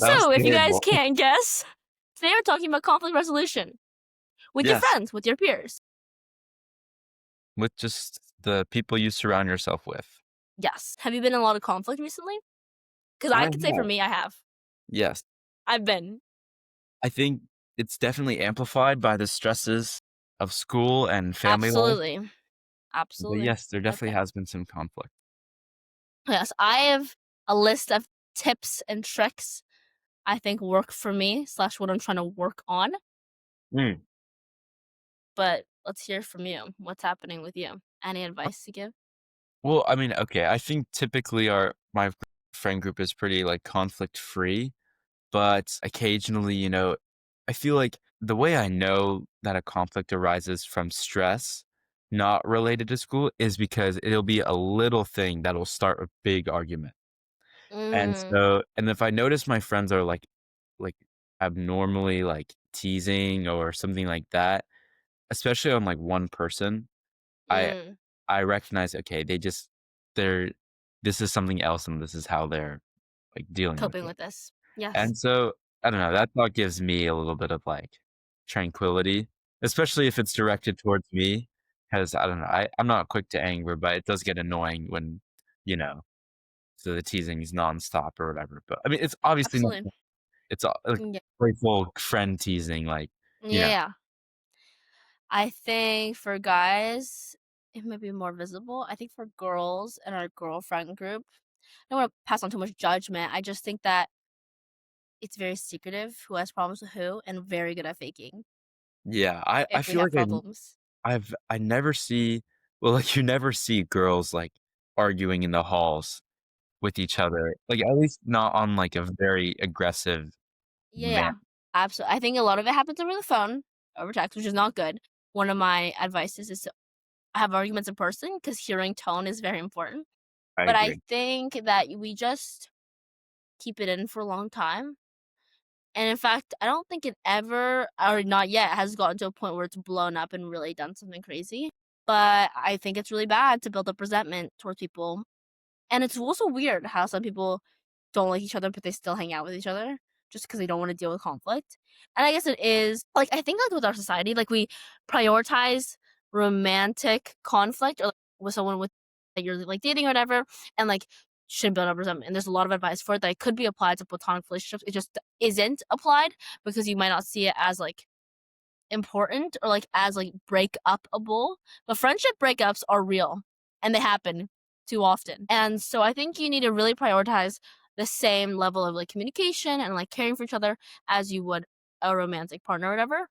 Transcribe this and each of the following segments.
That was So, if you guys terrible. can't guess, today we're talking about conflict resolution with your Yes, friends, with your peers. with just the people you surround yourself with. Yes. Have you been in a lot of conflict recently? Because I I could say for have. me, I have. Yes. I've been. I think it's definitely amplified by the stresses of school and family life. Absolutely. But Absolutely. yes, there definitely Okay. has been some conflict. Yes, I have a list of tips and tricks I think work for me slash what I'm trying to work on. Mm. But let's hear from you. What's happening with you? Any advice to give? Well, I mean, okay, I think typically my friend group is pretty like conflict free, but occasionally, I feel like the way I know that a conflict arises from stress, not related to school, is because it'll be a little thing that'll start a big argument. Mm, And if I notice my friends are like abnormally like teasing or something like that, especially on like one person, I mm. I recognize, okay, they're this is something else and this is how they're like dealing with Coping it. with this. Yes. And so I don't know, that thought gives me a little bit of like tranquility, especially if it's directed towards me. Because I don't know, I'm not quick to anger, but it does get annoying when, you know, so the teasing is nonstop or whatever. But I mean, it's obviously not, Absolutely. it's all like Yeah. playful friend teasing, like, you Yeah. know, Yeah. I think for guys, it might be more visible. I think for girls in our girlfriend group, I don't want to pass on too much judgment. I just think that it's very secretive who has problems with who and very good at faking yeah, I if we feel have like problems. I never see well, like, you never see girls, like, arguing in the halls with each other, like, at least not on, like, a very aggressive Yeah, man. yeah. Absolutely. I think a lot of it happens over the phone, over text, which is not good. One of my advices is to have arguments in person because hearing tone is very important. I But I agree. think that we just keep it in for a long time. And in fact, I don't think it ever, or not yet, has gotten to a point where it's blown up and really done something crazy. But I think it's really bad to build up resentment towards people. And it's also weird how some people don't like each other, but they still hang out with each other just because they don't want to deal with conflict. And I guess it is like I think like with our society, like we prioritize romantic conflict or like, with someone with that you're like dating or whatever, and like should build up resentment. And there's a lot of advice for it that could be applied to platonic relationships. It just isn't applied because you might not see it as like important or like as like break upable. But friendship breakups are real and they happen too often. And so I think you need to really prioritize the same level of like communication and like caring for each other as you would a romantic partner or whatever.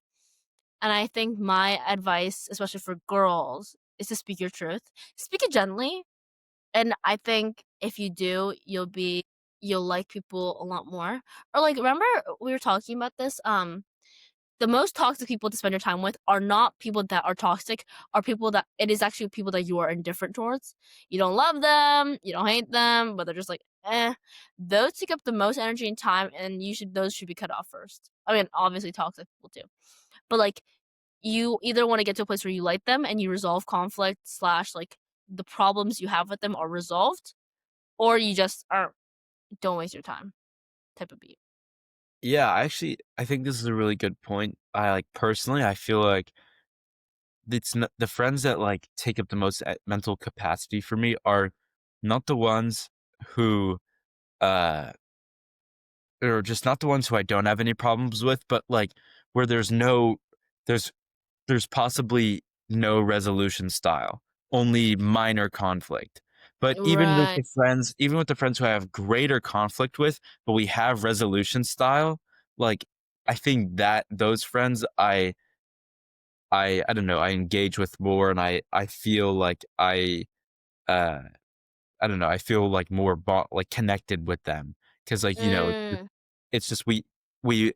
And I think my advice, especially for girls, is to speak your truth. Speak it gently. And I think if you do, you'll like people a lot more. Or like remember we were talking about this the most toxic people to spend your time with are not people that are toxic, are people that it is actually people that you are indifferent towards. You don't love them, you don't hate them, but they're just like, eh. Those take up the most energy and time, and those should be cut off first. I mean, obviously toxic people too. But like you either want to get to a place where you like them and you resolve conflict slash like the problems you have with them are resolved, or you just are don't waste your time type of beat. Yeah, I think this is a really good point. Personally, I feel like it's not the friends that, like, take up the most, mental capacity for me are not the ones who, uh or just not the ones who I don't have any problems with, but, like, where there's there's possibly no resolution style, only minor conflict. But Right. even with the friends who I have greater conflict with, but we have resolution style, like, I think that those friends I don't know, I engage with more and I feel like uh I don't know, I feel like more like connected with them because like, Mm, it's just we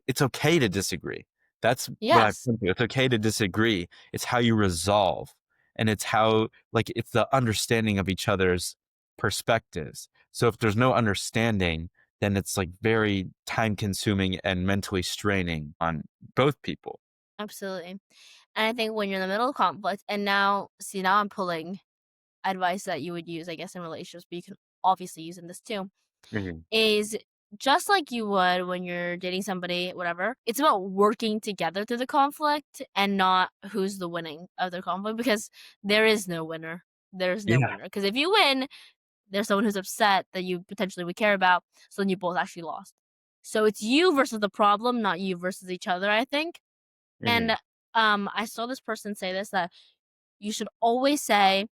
it's okay to disagree. That's what I've yes. come to. It's okay to disagree. It's how you resolve, and it's how like it's the understanding of each other's perspectives. So if there's no understanding, then it's like very time consuming and mentally straining on both people. Absolutely. And I think when you're in the middle of conflict, and now, see, now I'm pulling advice that you would use, I guess, in relationships, but you can obviously use in this too, Mhm. is just like you would when you're dating somebody, whatever, it's about working together through the conflict and not who's the winning of the conflict because there is no winner. There's no Yeah. winner. Because if you win, there's someone who's upset that you potentially would care about, so then you both actually lost. So it's you versus the problem, not you versus each other, I think. And Mhm. I saw this person say this that you should always say,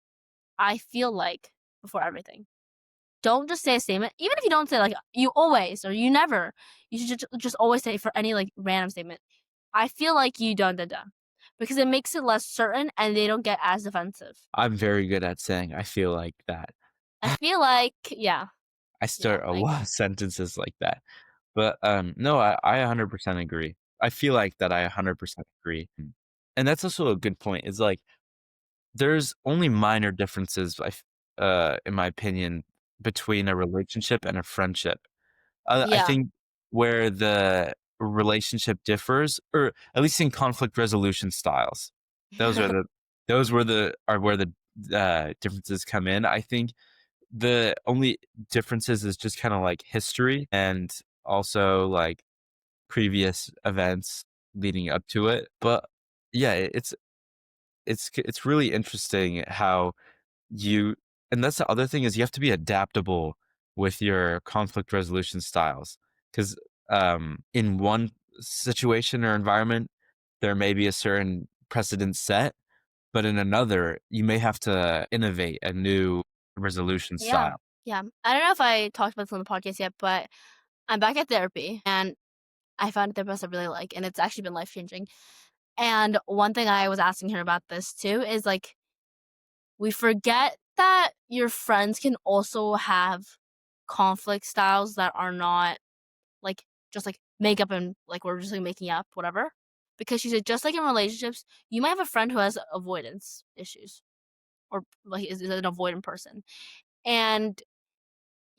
I feel like before everything. Don't just say a statement, even if you don't say like you always or you never. You should just always say for any like random statement. I feel like you done done done, because it makes it less certain and they don't get as defensive. I'm very good at saying, "I feel like that." I feel like yeah I yeah start a like lot of sentences like that. But, no, I 100% agree. I feel like that I 100% agree. And that's also a good point, is, like, there's only minor differences, in my opinion, between a relationship and a friendship. I yeah think where the relationship differs, or at least in conflict resolution styles, those are the are where the, differences come in. I think the only differences is just kinda like history and also, like, previous events leading up to it. But, yeah, it's really interesting how you and that's the other thing, is you have to be adaptable with your conflict resolution styles, 'cause, in one situation or environment, there may be a certain precedent set, but in another, you may have to innovate a new resolution yeah style. yeah. I don't know if I talked about this on the podcast yet, but I'm back at therapy and I found a therapist I really like, and it's actually been life changing. And one thing I was asking her about this too is like we forget that your friends can also have conflict styles that are not like just like make up and like we're just like making up whatever. Because she said just like in relationships, you might have a friend who has avoidance issues or like is an avoidant person, and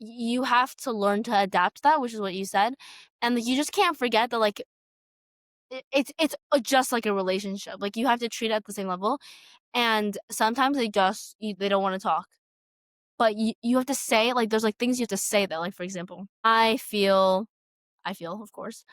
you have to learn to adapt to that, which is what you said, and like, you just can't forget that like it's just like a relationship. Like you have to treat it at the same level, and sometimes they don't want to talk. But you have to say like, there's, like, things you have to say that, like, for example, I feel, of course,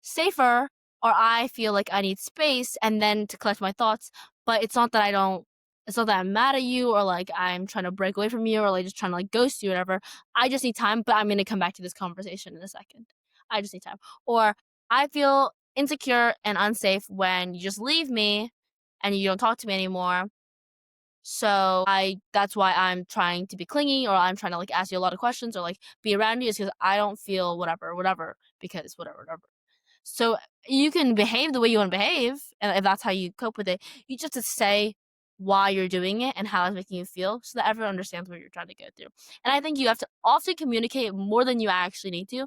safer, or I feel like I need space and then to collect my thoughts, but it's not that I'm mad at you or, like, I'm trying to break away from you or, like, just trying to, like, ghost you or whatever. I just need time, but I'm gonna come back to this conversation in a second. I just need time. Or I feel insecure and unsafe when you just leave me and you don't talk to me anymore. So I that's why I'm trying to be clingy or I'm trying to like ask you a lot of questions or like be around you is because I don't feel whatever, whatever, because whatever, whatever. So you can behave the way you want to behave, and if that's how you cope with it, you just have to say why you're doing it and how it's making you feel so that everyone understands what you're trying to go through. And I think you have to often communicate more than you actually need to.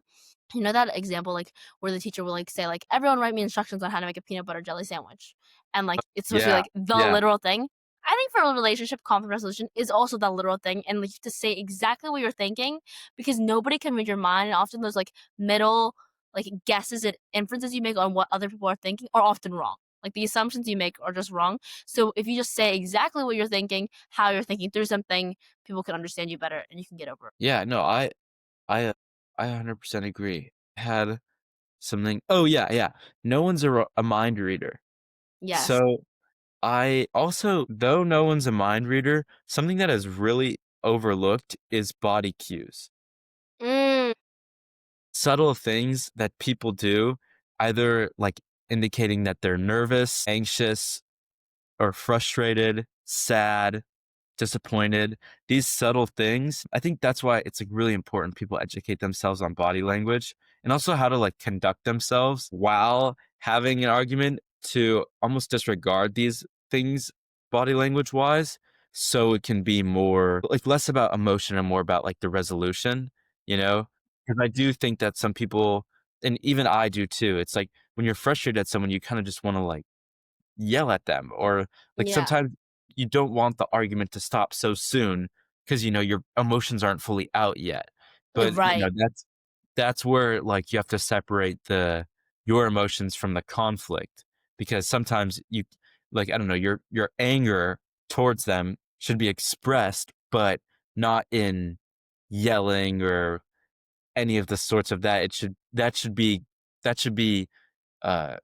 You know that example, like where the teacher will like say, like, everyone write me instructions on how to make a peanut butter jelly sandwich. And like it's supposed to be Yeah, like the yeah. literal thing. I think for a relationship, conflict resolution is also that literal thing. And like, you have to say exactly what you're thinking because nobody can read your mind. And often those like middle like guesses and inferences you make on what other people are thinking are often wrong. Like the assumptions you make are just wrong. So if you just say exactly what you're thinking, how you're thinking through something, people can understand you better and you can get over it. Yeah, no, I, uh, I 100% agree. Had something Oh, yeah, yeah. No one's a mind reader. Yes. So, I also though no one's a mind reader, something that is really overlooked is body cues. Mm, Subtle things that people do, either, like, indicating that they're nervous, anxious, or frustrated, sad, disappointed, these subtle things, I think that's why it's, like, really important people educate themselves on body language and also how to, like, conduct themselves while having an argument, to almost disregard these things body language-wise, so it can be more like, less about emotion and more about, like, the resolution, you know? Because I do think that some people, and even I do too, it's like when you're frustrated at someone, you kinda just wanna, like, yell at them, or like yeah. sometimes you don't want the argument to stop so soon because your emotions aren't fully out yet. But Right. that's where, like, you have to separate the your emotions from the conflict, because sometimes you, like, I don't know, your anger towards them should be expressed, but not in yelling or any of the sorts of that. That should be, uh,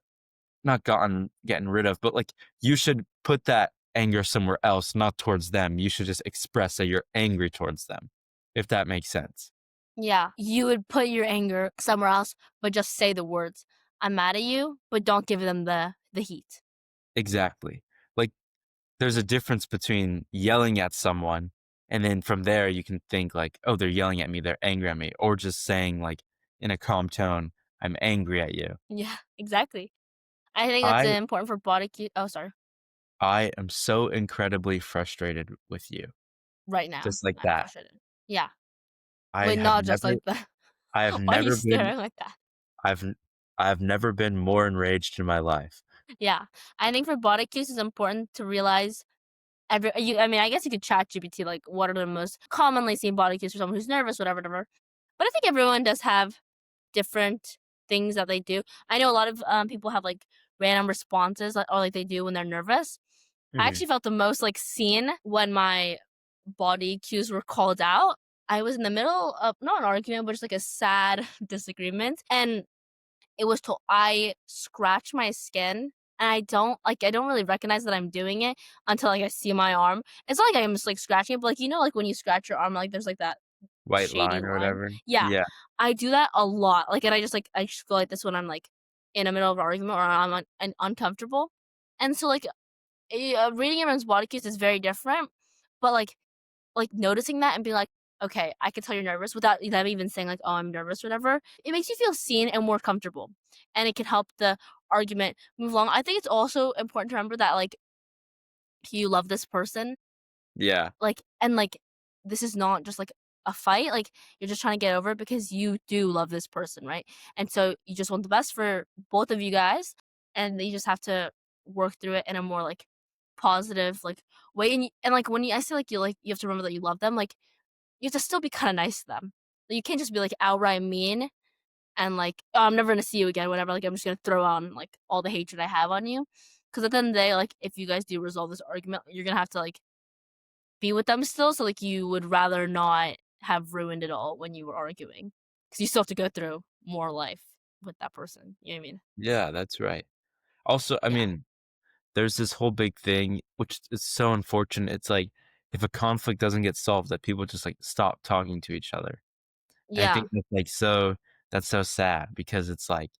not getting rid of, but, like, you should put that anger somewhere else, not towards them. You should just express that you're angry towards them, if that makes sense. Yeah, you would put your anger somewhere else, but just say the words, "I'm mad at you," but don't give them the heat. Exactly. Like, there's a difference between yelling at someone, and then from there, you can think like, "Oh, they're yelling at me, they're angry at me," or just saying, like, in a calm tone, "I'm angry at you." Yeah, exactly. I think that's I important for body cue oh, sorry. I am so incredibly frustrated with you, Right now, just like I'm that. frustrated. Yeah. I Wait, have not just never like that. I have Why are you never been staring like that? I've n I've never been more enraged in my life. Yeah. I think for body cues, it's important to realize I mean, I guess you could chat GPT, like, what are the most commonly seen body cues for someone who's nervous, whatever, whatever. But I think everyone does have different things that they do. I know a lot of, people have, like, random responses, like or like they do when they're nervous. I Mhm. actually felt the most, like, seen when my body cues were called out. I was in the middle of not an argument, but just, like, a sad disagreement, and it was to I scratch my skin, and I don't really recognize that I'm doing it until, like, I see my arm. It's not like I'm just, like, scratching it, but, like, like, when you scratch your arm, like, there's, like, that White shady line or line? whatever? Yeah. Yeah. I do that a lot, like, and I just go like this when I'm, like, in the middle of an argument or I'm uncomfortable, and so, like, reading everyone's body cues is very different, but, like, noticing that and being like, "Okay, I can tell you're nervous," without them even saying, like, "Oh, I'm nervous," or whatever, it makes you feel seen and more comfortable, and it can help the argument move along. I think it's also important to remember that, like, you love this person, Yeah. like, this is not just, like, a fight, like, you're just trying to get over it because you do love this person, right? And so you just want the best for both of you guys, and you just have to work through it in a more, like, positive, like, way, and, like, when I say, like, you have to remember that you love them, like, you have to still be kinda nice to them. Like, you can't just be, like, outright mean and, like, "Oh, I'm never gonna see you again," whatever, like, I'm just gonna throw on, like, all the hatred I have on you. Because at the end of the day, like, if you guys do resolve this argument, you're gonna have to, like, be with them still, so, like, you would rather not have ruined it all when you were arguing, because you still have to go through more life with that person, you know what I mean? Yeah, that's right. Also, I Yeah. mean, there's this whole big thing, which is so unfortunate. It's like, if a conflict doesn't get solved, that people just, like, stop talking to each other. And I Yeah. think that's so sad because it's like,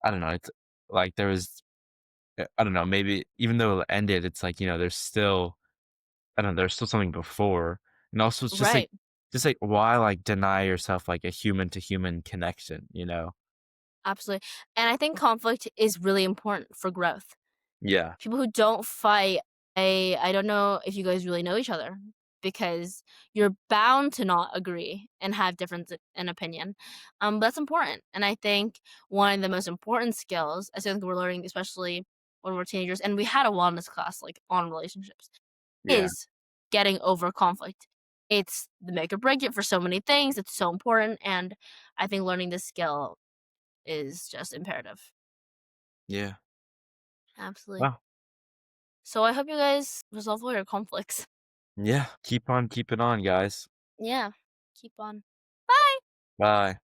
I don't know, it's like there was I don't know, maybe even though it ended, it's like, there's still I don't know, there's still something before. And also it's Right. just like why like deny yourself like a human to human connection, you know? Absolutely. And I think conflict is really important for growth. Yeah. People who don't fight, I don't know if you guys really know each other because you're bound to not agree and have difference in opinion. That's important, and I think one of the most important skills I think we're learning, especially when we're teenagers, and we had a wellness class like on relationships, Yeah. is getting over conflict. It's the make or break it for so many things. It's so important, and I think learning this skill is just imperative. Yeah. Absolutely. Wow. So I hope you guys resolve all your conflicts. Yeah. Keep on keeping on, guys. Yeah. Keep on. Bye. Bye.